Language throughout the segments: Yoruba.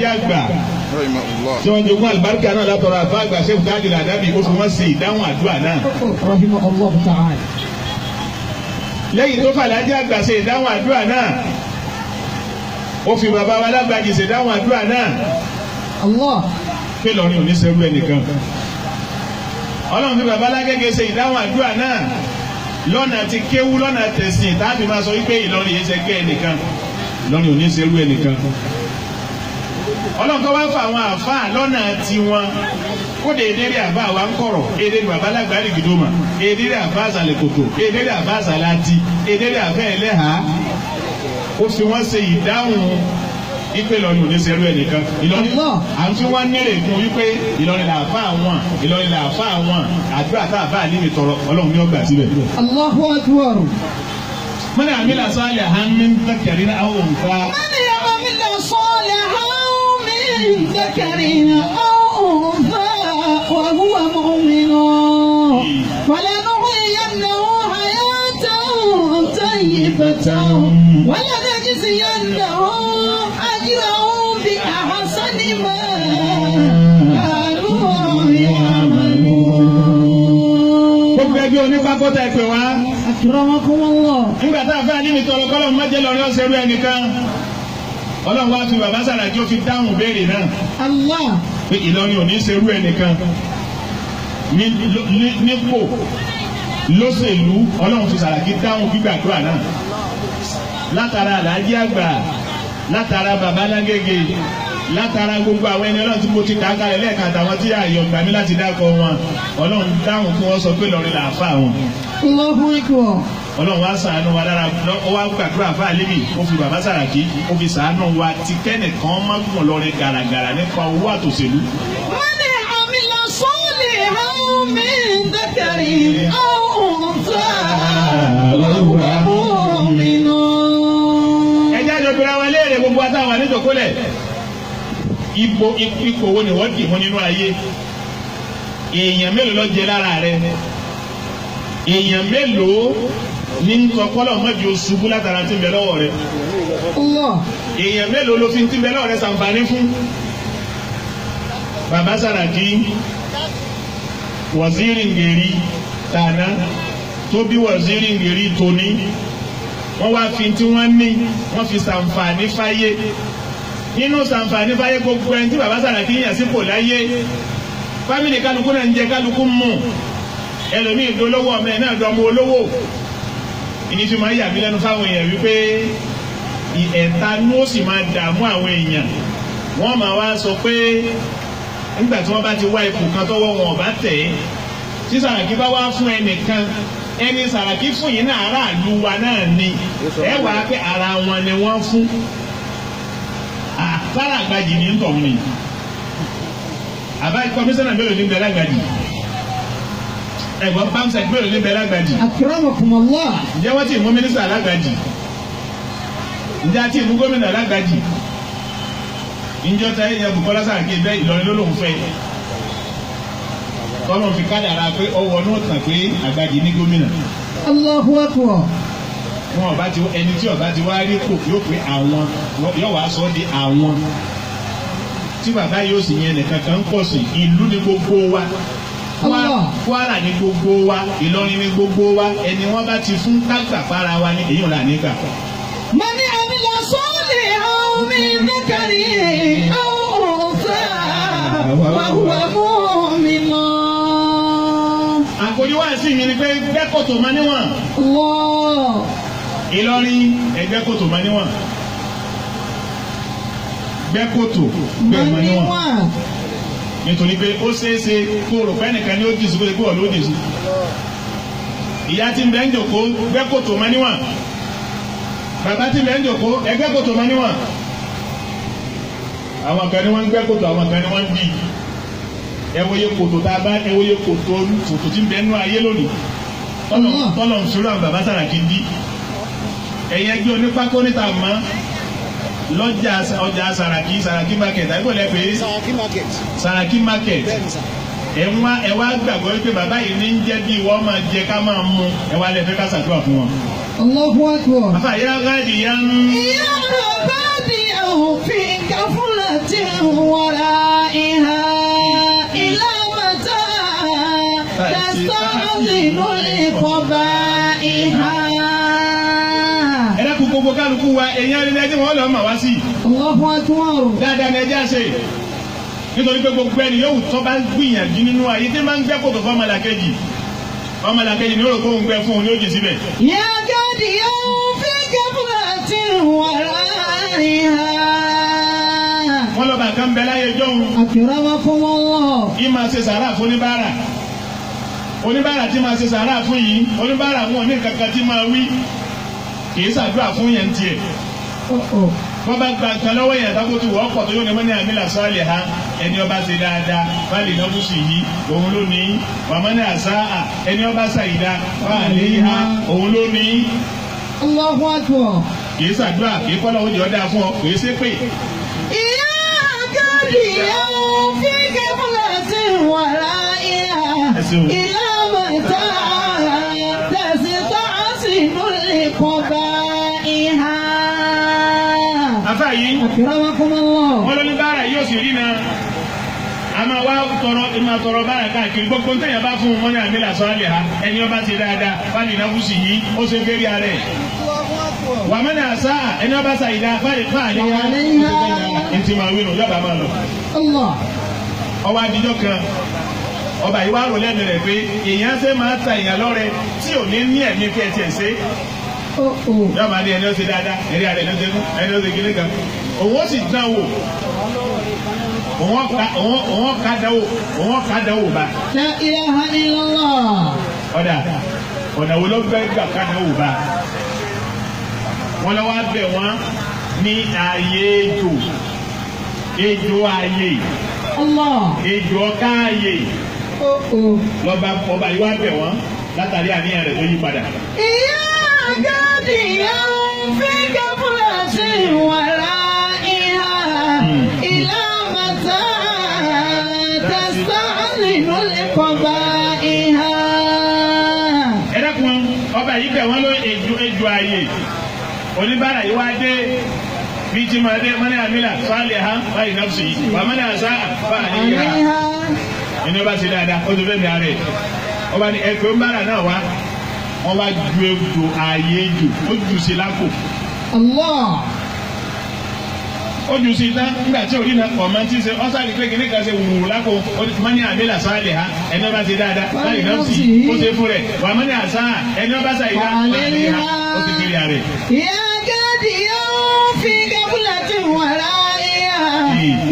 àgbà tí wọ́n jogún àlùbáríkà náà látọ̀rọ̀ àfa àgbà Sheikh Tajul Adabi ó fi wọ́n ṣe ìdáhùn àdúrà náà. rahimahullah ta'ala. lẹ́yìn tó fàlájì àgbà ṣe ìdáhùn àdúrà náà ó fi bàbá wa Lágbàjì ṣe ìdáhùn àdúrà náà. Allah. pé lọ́rin ò ní ṣerú ẹnìkan. Ọlọ́run fi bàbá Lágége ṣe ìdáhùn àdúrà náà lọ́nà ti kéwú lọ́nà tẹ̀sìn tàbí máa sọ wípé Ìlọrin yìí ṣe gbé ẹnìkan lọ́rin ò ní ṣerú ẹnìkan. Ọlọ́run tó wá fà àwọn àfáà lọ́nà tiwọn kó de èdèrè àbá wa ń kọ̀rọ̀ èdèrè bàbá Lágbàjì Gidoma èdèrè àbá àsàlẹ̀kòtò èdèrè àbá àsàlátì èdèrè àbá ẹlẹ́hà ó fi wọ́n ṣe ìdáhùn ipe Ìlọrin ò ní ṣerú ẹnìkan. Ìlọrin à ń fi wọ́n nílè fún wípé Ìlọrin làáfà àwọn Ìlọrin làáfà àwọn àdúrà tá a bá àlímì tọrọ Ọlọ́run ní ọgbà síbẹ̀. Allahu akbar. من عمل صالحا من ذكر أو أنثى من عمل صالحا من ذكر أو أنثى وهو مؤمن فلنحيينه حياة طيبة ولنجزينهم أجرهم بأحسن ما كانوا يعملون. gbogbo ẹgbẹ́ onípákọ́tà ẹ̀pẹ̀ wá. Akramakumullah. nígbà tá a fẹ́ àdínì tọrọ kọ́lọ́ mọ́jẹ́ lọ́rin ọ̀sẹ̀ rú ẹnìkan Ọlọ́run wá fi bàbá Sàràkí ó fi dáhùn béèrè náà. Allah. pé Ìlọrin ò ní ṣerú ẹnìkan nípò lóṣèlú Ọlọ́run fi Sàràkí dáhùn gbígbàdúrà náà látara Àlàájì àgbà látara bàbá Lágége látara gbogbo àwọn ẹni Ọlọ́run tí mo ti kà á kalẹ̀ lẹ́ẹ̀kan àtàwọn tí àyọ̀ gbà mí láti dákọ̀ wọn Ọlọ́run dáhùn kí wọ́n sọ pé Ìlọrin làáfà wọn. Allahu akbar. Ọlọ́run wá ṣàánú wa lára ó wá gbàdúrà fún àlébì ó fi bàbá Sàràkí ó fi ṣàánú wa ti kẹ́nìkan má gùn lọ́rin gàràgàrà nípa owó àtòṣèlú. من عمل صالحا من ذكر أو أنثى وهو مؤمن. ẹ jáde obìnrin àwọn eléèrè gbogbo àtàwọn àníjọkólẹ̀ ipò wo ni wọ́n dì mú nínú ayé èèyàn mélòó ló jẹ lára rẹ èèyàn mélòó ní nkọkọlọ mọbi oṣubú látara tí ń bẹ lọ́wọ́ rẹ èèyàn mélòó ló fi tí ń bẹ lọ́wọ́ rẹ ṣàǹfààní fún. bàbá Sàràkí waziri ngeri tàná tó bí waziri ngeri tóní wọ́n wá fi tí wọ́n ní wọ́n fi ṣàǹfààní fáyé nínú ṣàǹfààní fáyé gbogbo ẹni tí bàbá Sàràkí yàn sípò láyé fámìlì kálukú náà ń jẹ kálukú mú ẹlòmíì dolówó ọmọ ẹ náà dọmọ olówó ìní fi máa yà mí lẹ́nu fáwọn èèyàn wípé ẹ̀tanú ó sì máa dààmú àwọn èèyàn wọ́n máa wá sọ pé nígbà tí wọ́n bá ti wá ipò kan tọ́wọ́ wọn ọ̀bá tẹ̀ ẹ́ tí Sàràkí bá wá fún ẹnìkan ẹni Sàràkí fún yìí náà aráàlú wa náà ni ẹ wà á pé ara wọn ni wọ́n fún sára Àgbàjì ní ntọ̀hún ni àbá kọmísánná mélòó ní bẹ̀rẹ̀ Àgbàjì ẹ̀gbọ́n pamsec mélòó ní bẹ̀rẹ̀ Àgbàjì. Akramakumullah. ǹjẹ́ wọ́n ti mú mínísítà Lágbàjì ǹjẹ́ àti ìmú gómìnà Lágbàjì ǹjọ́ ta ẹ̀yẹ Bùkọ́lá Sàràkí bẹ́ẹ̀ Ìlọrin ló lòún fẹ́ tọ́lọ́ fi kádàrá pé ọwọ́ náà tàn pé Àgbàjì ní gómìnà. Allahu akbar. wọn ọba ti ẹni tí ọba ti wá rí kò yóò pé àwọn yóò wá sọ di àwọn tí bàbá yóò sì yẹn nìkan kan pọ̀ sí ìlú ní gbogbo wa Kwara ní gbogbo wa Ìlọrin ní gbogbo wa ẹni wọn bá ti fún kágbà para wa ní èyí ò là nígbà. من عمل صالحا من ذكر أو أنثى وهو مؤمن. àkòrí wá sí mi ni pé gbẹ́kòtò máa níwọ̀n. Ìlọrin ẹgbẹ́ kòtò máa níwọ̀n. gbẹ́kòtò gbẹ́ máa níwọ̀n. nítorí pé ó ṣeéṣe kó rò pé ẹnìkan ni ó dì sí kó lè gbọ́ ló dì sí. ìyá tí ń bẹ ń jòkó gbẹ́kòtò máa níwọ̀n. bàbá tí ń bẹ ń jòkó ẹgbẹ́ kòtò máa níwọ̀n. àwọn kan ni wọ́n ń gbẹ́ kòtò àwọn kan ni wọ́ń dì. ẹwòye kòtò tá a bá ẹwòye kòtò tí ń bẹ nú ayé lónìí. tọ́lọ̀ ń sọ̀rọ̀ àwọn bàbá Sàràkí dí. ẹ̀yẹ gbé onípákó níta mọ́ lọ́jà ọjà Sàràkí market àgbọ̀lẹ̀ pé Sàràkí market ẹ wá gbàgbọ́ wípé bàbá yìí ní ń jẹ́ bí wọ́n máa jẹ ká máa mú ẹ wá lẹ́fẹ́ ká ṣàdúrà fún wọn. Allahu akbar. àfà yá gáàdì yá ń. ìyá gáàdì òfin káfúnlá قبلة ورائها إلى متى تستعظم لقبائها. ẹ dákun gbogbo kálukú wa èèyàn rí ẹjẹ wọn lọ mà wá sí. Allahu Akbar. dáadáa ni ẹjẹ àṣẹ nítorí pé gbogbo ẹni yóò tó bá gbìyànjú nínú ayé tí máa ń gbẹ́ kòtò fún ọmọlàkejì ni ó rò pé òun gbẹ fún òun ní òjì síbẹ̀. يا قاديا في قبلة ورائها. wọ́n lọ́ba kan bẹ láyé jọ́hun. أكرمكم الله. yìí máa ṣe sàárà fún oníbàárà tí máa ṣe sàárà fún yìí oníbàárà wọn ní kankan tí máa wí kìí ṣàdúrà fún yẹn tiẹ̀. wọ́n bá gba nǹkan lọ́wọ́ yẹn tako tí wọ́n pọ̀ tó yóò ní mọ́ni àmì làṣọ́ọ̀lì ha ẹni ọba ṣe dáadáa fáàlì náà kù sí yìí òun ló ní wàmọ́ni àṣà ẹni ọba ṣàyídá fáàlì ha òun ló ní. Allahu Akbar. kìí ṣàdúrà kìí kọ́ lọ́wọ́ jẹ́ ọ̀dà fún ọ kìí ṣe pé. يا قاديا في قبلة ورائها إلى متى تستعصم لقبائها. afa yìí أكرمكم الله. wọ́n lọ ní bára yóò sì rí náà a máa wá tọrọ bára káàkiri gbogbo ń tẹ̀yà bá fún un mọ́ni àmì làṣọ́ọ̀lì ha ẹni ọba ti dáadáa fáàlì náà kù sí yìí ó ṣe fẹ́rí ara ẹ̀. wà mọ́ni àṣà ẹni ọba ṣàyídá fáàlì ha ó ṣe fẹ́rí ara ẹ̀ ntì máa wí nù yọba máa lọ. Allah. ọwọ́ adijọ́ kan ọba yìí wá rò lẹ́nu rẹ̀ pé èèyàn ṣe máa ta èèyàn lọ́rẹ tí ò ní ní ẹ̀mí kí ẹ tiẹ̀ ṣe. yọba máa ní ẹni ó ṣe dáadáa ẹni àrẹ ẹni ó ṣe fún ẹni ó ṣe kíní kan òun ó sì dán wò òun ká dánwò bá. La ilaha illallah. ọ̀nà wo ló gbẹ́ gbà ká dánwò bá. wọ́n lọ wá bẹ̀ wọ́n ní ààyè ejò ààyè ejò ọ̀ká ààyè lọ́ba ọba yìí wá bẹ̀ wọ́n látàrí àníyàn rẹ̀ tó yí padà. ìyá àgádì yẹn fi kẹ́fúrà sí wàrà ìhà ìlàmàtà tẹ̀sán nínú ìkọ̀gbà ìhà. ẹ dákun ọba yìí bẹ̀ wọ́n ló ejò ààyè oníbàárà yìí wá dé bí tí máa dé mọ́ni àmìlà fáàlì ha báyìí náà sì wà mọ́ni àṣà fáàlì ha ẹni ọba ti dáadáa ó ti fẹ́ mi àárẹ̀ ọba ní ẹgbẹ́ ńbàrà náà wá wọ́n wá ju ejò ààyè ejò ó jù sí lápò. Allah. ó jù sí tán nígbà tí orí náà ọmọ tí ń ṣe ọ́sà ní pé kí ní kan ṣe wùwù lápò mọ́ni àmìlà fáàlì ha ẹni ọba ti dáadáa báyìí náà sì ó ṣe fún rẹ̀ wà mọ́ni àṣà ẹni ọba ṣàyíká fáàlì ha ó ti fi rí àárẹ̀. ìyá àgádì yẹn fi kẹ́fúrà sí wàrà ìhà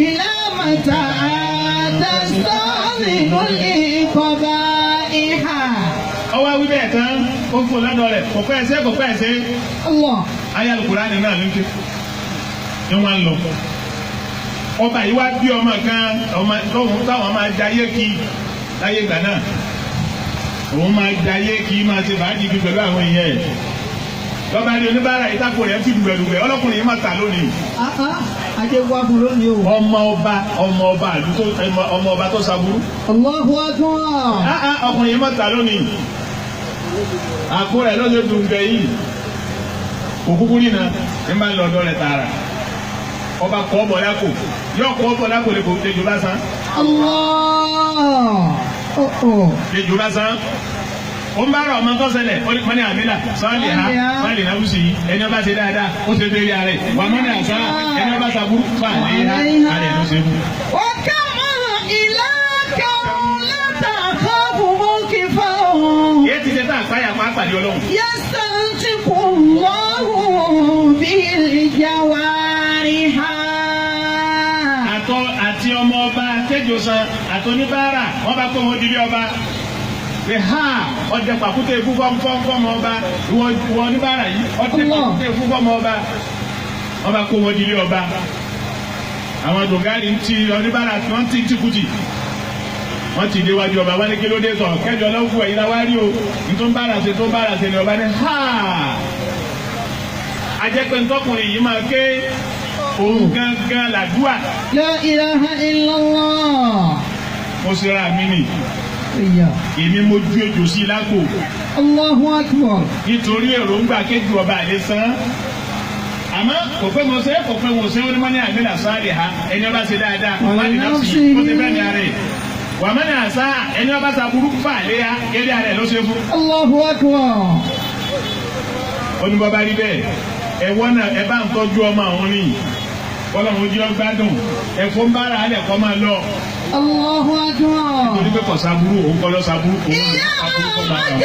ìlàmàtà tẹ̀sán nínú ìkọ̀gbà ìhà. ọwọ́ wí bẹ́ẹ̀ tán ó fún lọ́dọ̀ rẹ̀ kò pẹ́ ẹsẹ́. Allah. ayé Al-Kùránì náà ló ń ké ní wọ́n lọ. ọba yìí wá bí ọmọ kan táwọn máa jayé kí láyé ìgbà náà òun máa jayé kí máa ṣe fàájì kí pẹ̀lú àwọn èèyàn ẹ̀. lọ́ba ní oníbàárà ìtàkù rẹ̀ fi dùgbẹ̀dùgbẹ̀ ọlọ́kùnrin yìí máa tà lónìí. ajé wá fún lónìí o. ọmọ ọba tó saburú. Allahu Akbar. ọkùnrin yìí máa tà lónìí. àpò rẹ̀ ló ṣe dùgbẹ̀ yìí òkúkú nínà ní bá ń lọ ọ̀dọ̀ rẹ̀ tààrà ọba kọ́ ọ̀bọ̀ lákò yóò kọ́ ọ̀bọ̀ lákò lè kò tẹjọ lásán. Allah. tẹjọ lásán ó ń bá ra ọmọ tó ṣẹlẹ̀ ó ní mọ́ni àmìlà sọ́ọ̀lì ha sọ́ọ̀lì náà wùsì yìí ẹni ọba ṣe dáadáa ó ṣe fẹ́ rí ara rẹ̀ wà mọ́ni àṣà ẹni ọba ṣàbúrú fà ní ha àrẹ ló ṣe fún. wọ́n ká máa ìlà kẹrùn lẹ́tà káàbù mú kí fáwọn. yé ti ṣe tá àpáyà pa àpàdé ọlọ́run. yẹ́sẹ̀ ti kù lọ́rùn bí ìjàwárí ha. àti ọmọ ọba tẹjọ san àtọ́níbàárà wọ́n bá kó wọn di bí ọba pé ha ọjà pàkúté ikú fọmọ ọba ìwọ oníbàárà yìí ọjà pàkúté ikú fọmọ ọba wọ́n bá kó wọn di bí ọba àwọn dògárì ń ti oníbàárà wọ́n ti tìkùtì wọ́n ti déwájú ọba wọ́n ní kí ló dé sọ kẹjọ lọ́wọ́ ẹ̀yin la wá rí o nítorí bára ṣe ni ọba ní ha ajẹ́pẹ́ ntọ́kùnrin yìí máa ké òun gangan làdúà. La ilaha illallah. mo ṣe ra mi nì èmi mo ju ejò sí i lágbo. Allahu Akbar. nítorí èròǹgbà kéjù ọba àlè san àmọ́ kò pé mo ṣe é kò pé mo ṣe é wọ́n ní àmì làṣáàlì ha ẹni ọba ṣe dáadáa wọ́n ní nọ́ọ̀sì kó ti fẹ́ ní ara rẹ̀ wà mọ́ ní àṣà ẹni ọba ṣe burúkú fà léyà eré ara rẹ̀ ló ṣe fún. Allahu akbar. oníbọ̀ bá rí bẹ́ẹ̀ ẹ̀wọ́n náà ẹ bá ń tọ́jú ọmọ àwọn ní ọlọ́run jí ọgbádùn ẹ̀fọ́ ń bára alẹ̀ kọ́ máa lọ. Allahu akbar. nítorí pé kò sábúrú òun kọ́ lọ sábúrú òun ní sábúrú kọ́ máa lọ.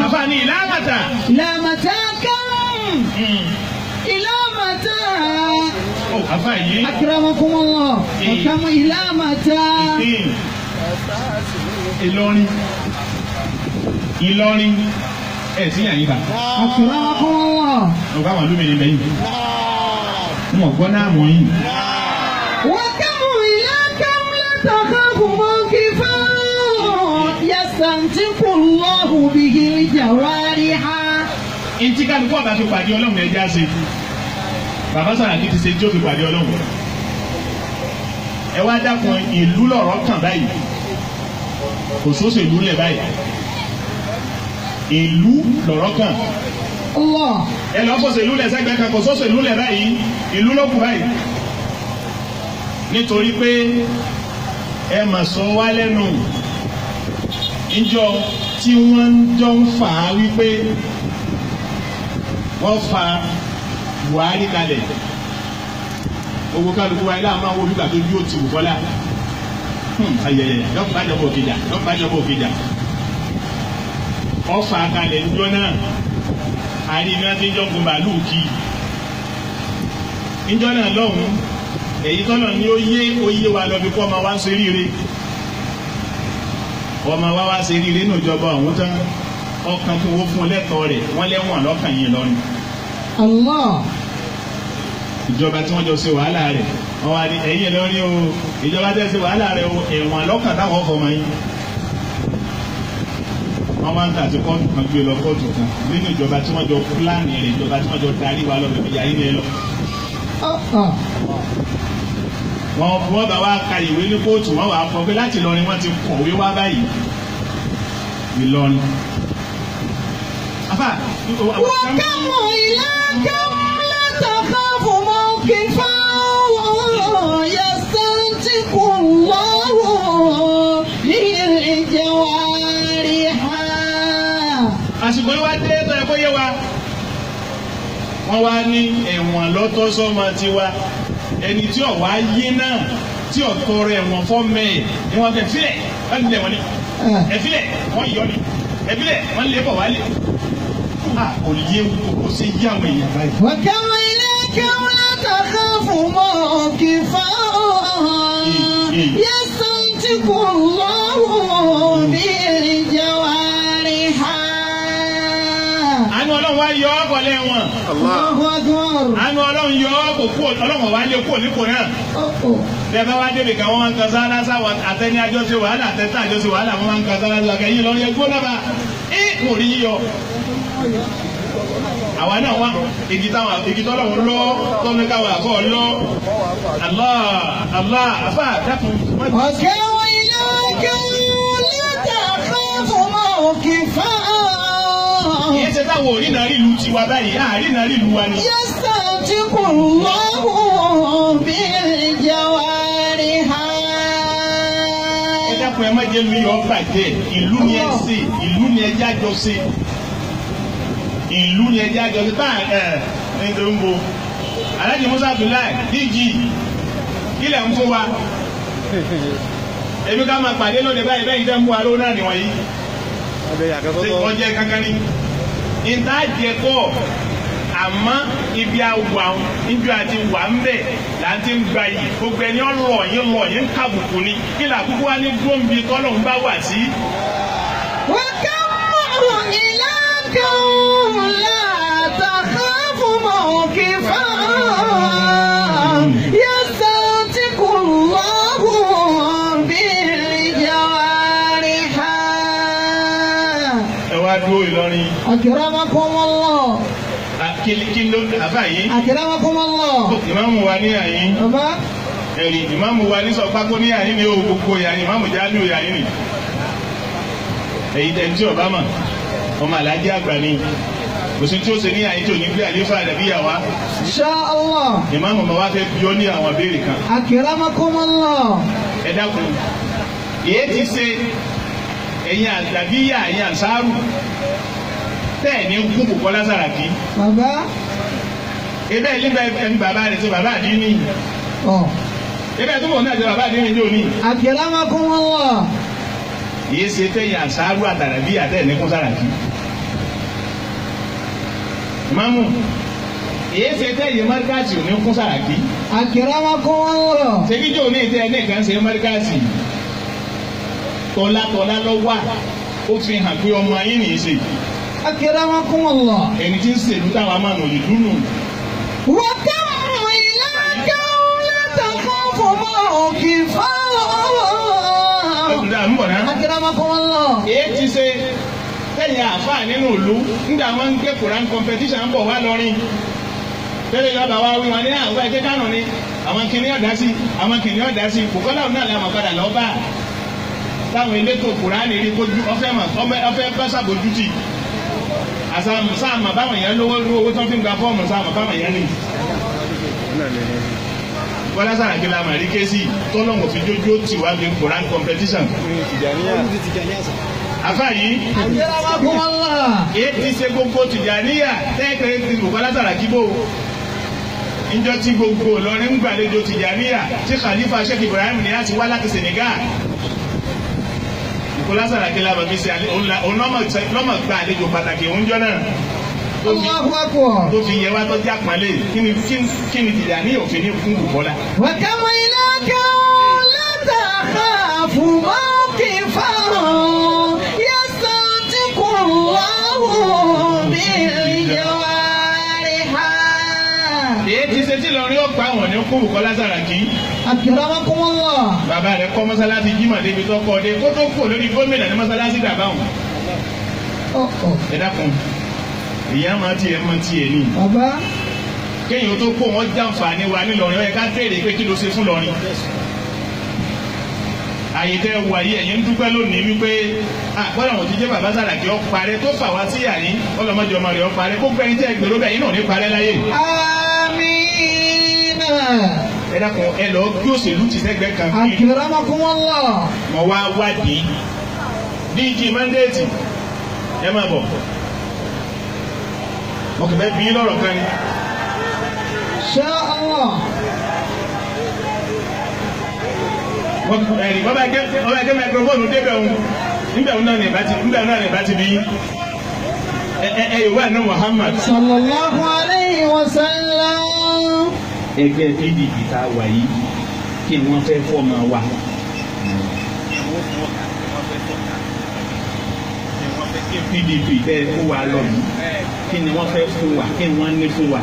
àfààní ìlàmàtà. ìlàmàtà kan. ìlàmàtà. ó àfààní. akramakumullah. ọ̀kàmù ìlàmàtà. Ìlọrin ẹ̀ sí yàn yín bá. akramakumullah. ọ̀gá àwọn olómìnira bẹ́yìn. wọn gbọ́ náà mọ̀ yín. wákàmù ìlàkàm látàkàkù mọ́kìfà. yasantikullahu bihil jawariha. ntí kálukú ọba fi pàdé ọlọ́run ẹja ṣe bàbá Sàràkí ti ṣe tí ó fi pàdé ọlọ́run ẹ wá dákun ìlú lọ̀rọ̀ kàn báyìí kò sóṣèlú lẹ̀ báyìí ìlú lọ̀rọ̀ kàn ẹ lọ́ fọ́ṣèlú lẹ̀ sẹ́gbẹ́ kan kò sóṣèlú lẹ̀ báyìí ìlú ló kù báyìí nítorí pé ẹ mà sọ wá lẹ́nu ìjọ tí wọ́n jọ ń fà á wípé wọ́n fa Buhari kalẹ̀ owó kálukú wa ilé àwọn olùgbà tó dúró ti wù Bọ́lá ayẹyẹ lọ́pàájọba òkèjà wọ́n fa kalẹ̀ níjọ́ náà àríwá tí ń jọ gun bàálù kí níjọ́ náà lọ́hùn èyí tọ́nà ni ó yé wa lọ bí kó ọmọ wa ń ṣe ríire ọmọ wa wá ṣe ríire nínú ìjọba ọ̀hún tán ọkàn tó wó fún lẹ́tọ̀ọ́ rẹ̀ wọ́n lẹ́wọ̀n lọ́kàn yìí lọ́rùn. Allah. ìjọba tí wọ́n jọ ṣe wàhálà rẹ̀ wọ́n wá ní ẹ̀yìn lọ́rí o ìjọba tẹ́ ṣe wàhálà rẹ̀ o ẹ̀wọ̀n lọ́kàn táwọn ọkọ̀ mọ́ yín. wọ́n wá ń tà sí kóòtù kan gbé lọ kóòtù kan nínú ìjọba tí wọ́n jọ pílánì rẹ̀ ìjọba tí wọ́n jọ darí wa lọ bẹ̀bẹ̀ yàyí ni lọ. wọ́n bá wá ka ìwé ní kóòtù wọ́n wá fọ pé láti Ìlọrin wọ́n ti kọ̀wé wá báyìí Ìlọrin. وكم إلىكم لتخاف موقفا يستنطق الله للجوارح. àsìkò yìí wá dé tó ẹ kó yé wa wọ́n wá ní ẹ̀wọ̀n lọ́tọ̀ sọ́mọ tiwa ẹni tí ò wá yé náà tí ò tọrọ ẹ̀wọ̀n fọ́mẹ́ ni wọ́n fẹ́ filẹ̀ wọ́n lè wọ́n ní ẹ̀fílẹ̀ wọ́n yọ ni ẹ̀fílẹ̀ wọ́n lè bọ̀ wálé. kò yé kò sí yá àwọn èèyàn báyìí. وكم إليكم لتخاف موقفا يستنطق الله بالجوارح. àánú Ọlọ́run wá yọ ọ́ bọ̀ lẹ́wọ̀n. Allahu Akbar. àánú Ọlọ́run yọ ọ́ kò kú Ọlọ́run wá lé kú nípò náà. bẹ́ẹ̀ bá wá débi kan wọ́n máa ń kan sáárá sáwọn àtẹni àjọṣe wàhálà àtẹta àjọṣe wàhálà wọ́n máa ń kan sáárá sáwọn kẹ́yìn lọ́ọ́ yẹ gbóná bá kò rí yíyọ. àwa náà wá igi tọ́lọ́run lọ tọ́nu káwọn àbọ̀ lọ Allah àfà dákun. وكم إليكم لتخاف موقفا kìí ṣe táwọn òrìnàrí ìlú tiwa báyìí àrínàrí ìlú wa ni. يستنطق الله بالجوارح. ẹ dákun ẹ má jẹ́ mi yọ bàjẹ́ ìlú ni ẹ ṣe ìlú ni ẹ jájọ ṣe ìlú ni ẹ jájọ ṣe bá ẹ tó ń bo Alhaji Musa Abdullahi DG kílẹ̀ ń fún wa ebi ká máa pàdé lóde báyìí bẹ́ẹ̀ tẹ́ ń mú aró náà nìwọ̀nyí ọjẹ́ kankan ní ìtajẹ kọ́ àmọ́ ibi àwọ̀ àwọn ibi àti wà ń bẹ̀ là ń ti ń gba yìí gbogbo ẹni ọ̀rọ̀ yín lọ yín kàbùkù ni kí làkúkú wá ní gbòǹbì tọ́lọ́hún bá wà sí. وكم إليكم لا تخاف موقفا يستنطق الله بالجوارح. ẹ wá dúró Ìlọrin. أكرمكم الله. kí ló àbá yìí. أكرمكم الله. ìmáàmù wa ní àyín. bàbá. ẹ̀rì ìmáàmù wa ní sọ̀pákó ní àyín ni ó gbogbo yàyín ìmáàmù Jamiu yàyín ni. èyí tẹ̀ tí ọba mà ọmọ alájẹ àgbà ni òsì tí ó ṣe ní àyè tí ò ní gbé àlefa àdàbíyà wa. Insha Allah. ìmáàmù ọmọ wa fẹ́ bí ó ní àwọn béèrè kan. Akramakumullah. ẹ dákun èyí ti ṣe ẹ̀yin àdàbíyà ẹ̀yin àṣàrù tẹ́ẹ̀ ní kú Bùkọ́lá Sàràkí. Bàbá. ebe nígbà ẹni bàbá rẹ̀ ṣe bàbá àdínní. ebe tó bọ̀ náà ṣe bàbá àdínní ní òní. Akramakumullah. èyí ṣe tẹ́yìn àṣàrù àdàbíyà tẹ́ẹ̀ ní kú Sàràkí. Ìmáàmù èyí ṣe tẹ́yìn mọ́ríkàsì ò ní kún Sàràkí. Akramakumullah. ṣebí jẹ́ òní tẹ́ ẹni kan ṣe mọ́ríkàsì tọ́lá lọ wà ó fi hàn pé ọmọ ayé nìyí ṣe. Akramakumullah. ẹni tí ń ṣèlú táwa máa nà lè dúnú. Wa kam ilaka la takhafu mawqifa. ọ̀dùndà ń bọ̀ náà. Akramakumullah. èyí ti ṣe tẹ́yìn àáfàá nínú ìlú nígbà wọn ń gbé Quran competition ń bọ̀ wá lọ́rin tẹ́lẹ̀ lọ́ba wa wí wọn ní àwọn ẹgbẹ́ kánò ni àwọn kìnìún ọ̀dá sí àwọn kìnìún ọ̀dá sí Bùkọ́lá náà làwọn padà lọ́ọ́ bá táwọn elétò Quran rí kojú ọfẹ́ bá ṣàbójútì sáàmà báwọn èèyàn lówó owó tó ń fi gba fọ́ọ̀mù sáàmà báwọn èèyàn ní. Bùkọ́lá Sàràkí la màrí kéésì tọ́lọ́mù fi jójó tì wá bí Quran competition. Afa yìí. Èyí ti ṣe gbogbo Tìjàníyà tẹ́ẹ̀kẹ́rẹ́ ti Bùkọ́lá Sàràkí bò. Ìjọ tí gbogbo Ìlọrin ń gbàlejò Tìjàníyà tí Khalifa Sheikh Ibrahim ní láti wá láti Senegal. Bùkọ́lá Sàràkí la bàbí ṣe lọ́mọ gba àlejò pàtàkì oúnjẹ náà. Tó fi yẹ wá tó jẹ́ àpọ́nlé kí ni Tìjàníyà òfin ní fún Bùkọ́lá. Wa kam ilaka la takhafu mawqifa. Èyí ti ṣe tí lọrin ọ̀pá àwọn ní kú Bùkọ́lá Sàràkí. Akramakumullah. Bàbá rẹ̀ kọ́ mọ́sálásí Jímọ̀ débi tó kọ́ dé kó tó kú lórí gómìnà ní mọ́sálásí dàbá wọn. Ẹ dákun ìyá máa tiẹ̀ ní. Bàbá. Kéèyàn tó kó wọn jàǹfààní wa nílọrin ọ̀yẹ́ ká béèrè pé kí ló ṣe fún lọrin. Àyè tẹ́ wà yìí ẹ̀yin ń dúpẹ́ lónìí wípé àgbọ̀dọ̀ àwọn òjíjẹ́ bàbá Sàràkí ọ̀parẹ́ tó fà wá sí àní ọlọ́mọdé ọmọ rẹ̀ ọ̀parẹ́ kó gbẹ́yìn tí ẹ gbèrò bẹ́ẹ̀ yín náà ní parẹ́ láyé. Àmín. Ẹ dákun ẹ lọ kí òṣèlú ti sẹ́gbẹ́ kan kí. Akramakumullah. Mo wá wádìí DG mandate ẹ máa bọ̀. Mo kì fẹ́ bí lọ́rọ̀ kan ni. Insha Allah. Ẹ̀rì bọ́bá jẹ́ microphone débẹ̀ òun níbẹ̀ òun náà ní ìbá ti bí ẹ̀yọ̀wá ní Muhammad. Sallallahu alayhi wa sallam. Ẹgbẹ́ PDP tá a wà yìí kí ni wọ́n fẹ́ fọ́ máa wà. PDP bẹ́ẹ̀ kó wa lọ yìí kí ni wọ́n fẹ́ fún wa kí ni wọ́n ní fún wa.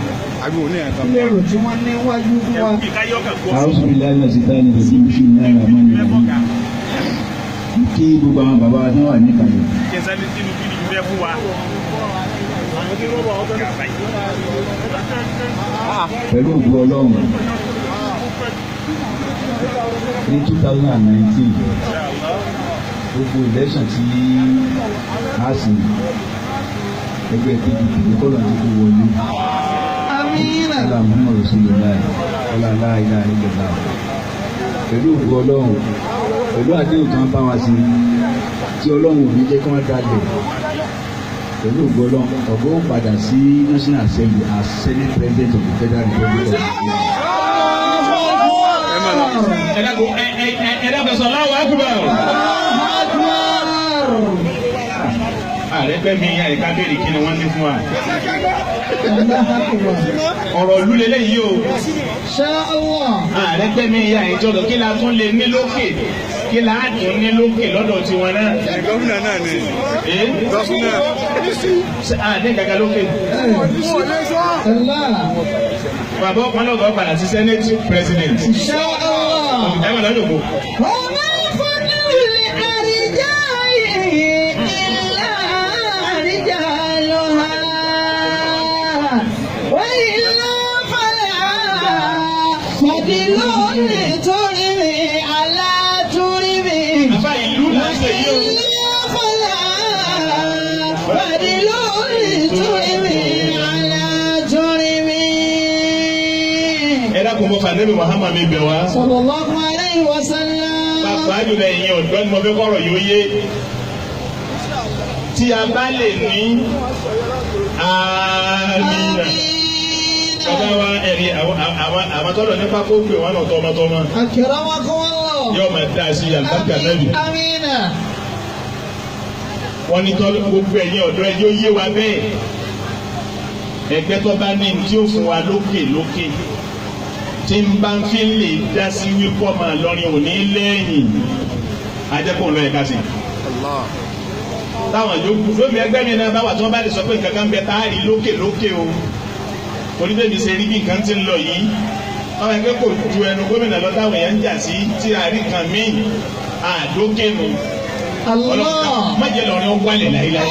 Lérò tí wọ́n ní wájú fún wa. A'udhu billahi minash shaitani rajim. Bismillahir rahmanir rahim. Kí gbogbo àwọn bàbá wa náà wà níkàlẹ̀. Kẹsàn-án nínú PDP fẹ́ fún wa. Pẹ̀lú ògbó Ọlọ́run ní 2019 gbogbo election tí a sì ẹgbẹ́ PDP ní kọ́lọ̀ ní kó wọlé. Àmín. Ọlá Muhammad Rasulullah ọlá aláìlá ìjọba. Pẹ̀lú ògbó Ọlọ́run pẹ̀lú àdéhùn tó ń bá wa sí tí Ọlọ́run ò ní jẹ́ kí wọ́n dájọ́. Pẹ̀lú ògbó Ọlọ́run ọ̀gbọ́n ó padà sí National Assembly as Senate President of the Federal Republic of Nigeria. Ẹ̀dá fẹsọ̀ láwọ̀ Akbar. Ààrẹ fẹ́ mi ya ìka béèrè kí ni wọ́n ní fún wa. Ọ̀rọ̀ ìlú lélẹ́yìí o. Insha Allah. Ààrẹ fẹ́ mi ya ìjọdọ̀ kí la tún lè ní lókè kí la tún ní lókè lọ́dọ̀ tiwọn náà. Gómìnà náà ni. Gómìnà. Ààrẹ gàgà lókè. Allah. Bàbá ọ̀pọ̀lọpọ̀ padà sí Senate President. Insha Allah. Ẹ máa lọ́dọ̀ kó. Àfa ìlú náà ṣe yí o. dákun mọ́ fàdébì Muhammad mi bẹ̀ wá. Sallallahu alayhi wa sallam. Pàápàá jùlọ ẹ̀yin ọ̀dọ́ ni mo fẹ́ kọ́rọ̀ yóò yé. Tí a bá lè ní àmín. Bàbá wa ẹ̀rí àwọn tọ́lọ̀ nípa kó pè wọ́n náà tọmọtọmọ. Akramakumullah. Yóò máa dá sí àlùbáríkà nábì. Amina. Wọ́n ní tọ́lọ̀ gbogbo ẹ̀yin ọ̀dọ́ ẹjọ́ yé wa bẹ́ẹ̀. Ẹgbẹ́ tó bá ní tí ó fún wa lókè lókè. Tí n bá ń fi lè dá sí wípọ́ máa lọrin òní lẹ́yìn. Ajẹ́pọ̀ lọ ẹ̀ka sí. Táwọn yòókù lómi ẹgbẹ́ mi náà bá wà tí wọ́n bá lè sọ pé nǹkan kan bẹ táàrí lókè lókè o. Oníbẹ̀bí ṣe rí bí nǹkan ti ń lọ yìí ọmọ ẹgbẹ́ kò ju ẹnu gómìnà lọ táwọn èèyàn ń jà sí tí a rí kan míì àdókè nù ọlọ́pàá májèlé ọ̀rẹ́ ó wálẹ̀ láíláí.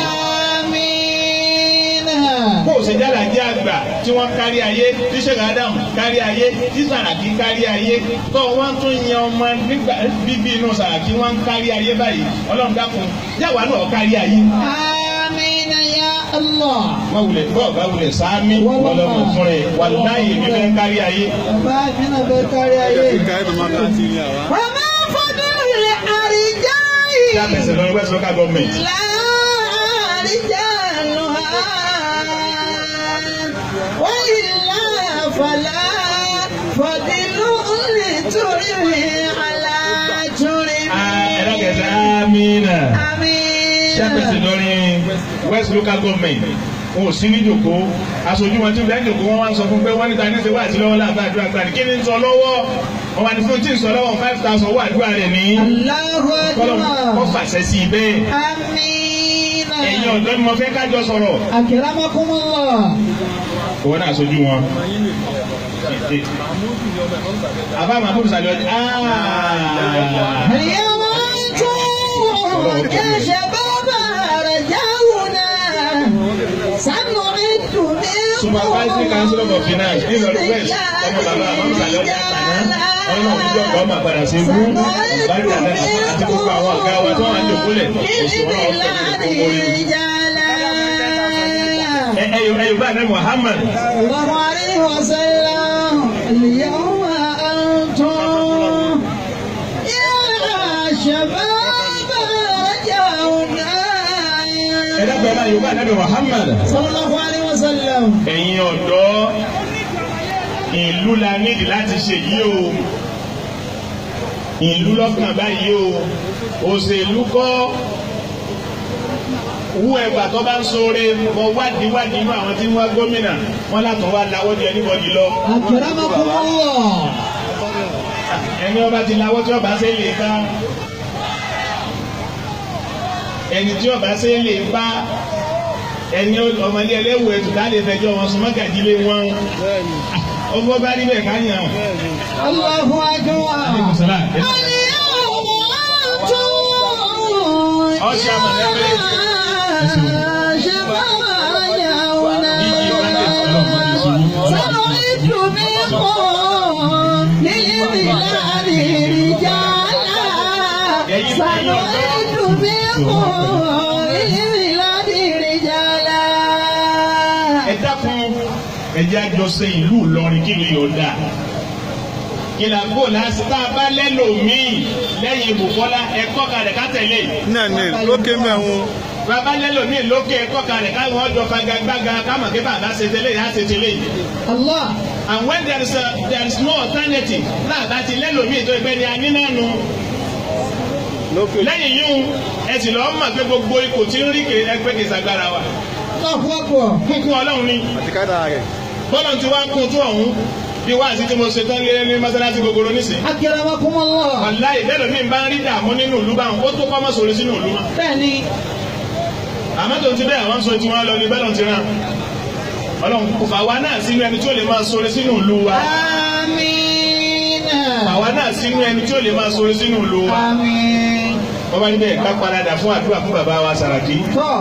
Amina. Kó o ṣe jáde àjẹ́ àgbà tí wọ́n kárí ayé tí Ṣẹ́gun Ádámù kárí ayé tí Sàràkí kárí ayé tó wọ́n tún yan ọmọ nígbà bíbí inú Sàràkí wọ́n kárí ayé báyìí Ọlọ́run dákun yàwá náà kárí ayé. Amina ya Allah. Wọ́n wulẹ̀ bọ́ọ̀ bá wulẹ̀ sáámi ọlọ́mọ fún rẹ̀ wà láàyè mi fẹ́ kárí ayé. Bàbá mi náà fẹ́ kárí ayé. Wàmẹ́ fọdún ilẹ̀ àríjà yìí. Ṣé àtẹ̀sẹ̀ lọ West Local Government? Láàríjà lọ ha. Wọ́n ilá fàlà fọdínú nítorí mi alájúrí mi. Ẹ̀rọ kẹsàn-án Amina. Amina. Ṣé àtẹ̀sẹ̀ lórí West Local Government? Wọn ò sí ní jòkó aṣojú wọn tí ń bẹ ní jòkó wọn wá ń sọ fún pé wọn níta ní ṣe wá àti lọ́wọ́ láàbá àdúrà gbani kí ni ń sọ lọ́wọ́ wọn wà ní fún tí ń sọ lọ́wọ́ 5,000 owó àdúrà rẹ̀ ní Allahu kọ́lọ̀ Akbar. kọ́ fàṣẹ sí i bẹ́ẹ̀. Amina. Ẹ̀yin ọ̀dọ́ ni mo fẹ́ kájọ sọ̀rọ̀. Akramakumullah. Òun náà aṣojú wọn. Àbá Mahmoud Sàlẹ̀ ọdún. اليوم أنتم يا شباب رجاؤنا سنعد Supervisory Council of Finance ní Ìlọrin West ọmọ bàbá Mahmoud Sàlẹ̀ ọdún àtàná ọlọ́run ìjọ ọgbà ọmọ àgbàdà sí ibú àbáríkà náà àti gbogbo àwọn ọ̀gá wa tó wà ní òkúlẹ̀ òṣùwọ̀n ọ̀pọ̀ ẹ̀yọ̀bá ní Muhammad. الله عليه وسلم اليوم أنتم يا شباب رجاؤنا Ẹ̀dàgbẹ̀rẹ̀ ẹ̀yọ̀bá ní Muhammad. صلى الله عليه وسلم. Ẹ̀yin ọ̀dọ́ ìlú la nídìí láti ṣe yìí o ìlú lọ́kàn báyìí o òṣèlú kọ́ wú ẹgbà tó bá ń sóore mọ wádìí inú àwọn tí ń wá gómìnà wọn látọ̀ wá láwọ́ di ẹnibọ̀dì lọ. Akramakumullah. Ẹni ọba ti láwọ́ tí ọba ṣe lè bá ẹni tí ọba ṣe lè bá ẹni ọmọdé ẹlẹ́wù ẹ̀tù tá lè fẹjọ́ wọn sún mọ́gàjílé wọn ọgbọ́n bá rí bẹ́ẹ̀ káyàn. Allahu Akbar. Ọ̀ṣà mọ̀lẹ́bẹ̀. Ẹ dákun ẹjẹ́ àjọṣe ìlú Ìlọrin kí ni yóò dà ìlàgbò láti tá a bá lẹ́lòmíì lẹ́yìn Bùkọ́lá ẹ̀kọ́ kalẹ̀ ká tẹ̀lé. náà ní lókè mẹ́wọ̀n. Bàbá lẹ́lòmíì lókè ẹ̀kọ́ kalẹ̀ káwọn ọjọ́ fagagbága káwọn kí bàbá ṣe tẹ́lẹ̀ yá ṣe tẹ́lẹ̀. Allah. And when there is no alternative náà bá ti lẹ́lòmíì tó ẹgbẹ́ ni a ní náà nu. Lẹ́yìn yíyún ẹ sì lọ́ọ́ mọ̀ pé gbogbo ipò tí ń rí ẹgbẹ́ kì í ṣagbára wa. Kúnkún Ọlọ́run ni. Bọ́lá ti wá kún tó ọ̀hún bí wá sí tí mo ṣe tán lé ní mọ́sálásí gbogbo nísìn. Akramakumullah. Wàláhì bẹ́ẹ̀ mi bá ń rí dààmú nínú ìlú báwọn ó tó kọ́ mọ́ sórí sínú ìlú mọ́. Bẹ́ẹ̀ni. Àmọ́ tó ti bẹ́ẹ̀ àwọn sọ tí wọ́n lọ ní bẹ́ẹ̀ lọ́n ti rán. Ọlọ́run kò fà wá náà sínú ẹni tí ó lè máa sórí sínú ìlú wa. Amina. Fà wá náà sínú ẹni tí ó lè máa sórí sínú ìlú wa. Àmín. Wọ́n bá níbẹ̀ ká paradà fún àdúrà fún bàbá wa Sàràkí. Tọ́.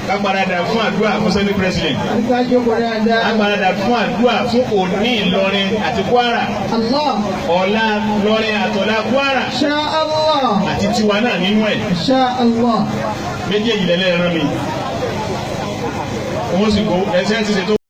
Ká paradà fún àdúrà fún Senate President. Àgbà jókòó dáadáa. Ká paradà fún àdúrà fún Òní Ìlọrin àti Kwara. Allah. Ọ̀la Ìlọrin àtọ̀la Kwara. Sha Allah. Àti tiwa náà nínú ẹ̀. Sha Allah. Méjèèjì lẹ́lẹ́rán mi. Wọ́n sì kó ẹsẹ̀ ti ṣètò.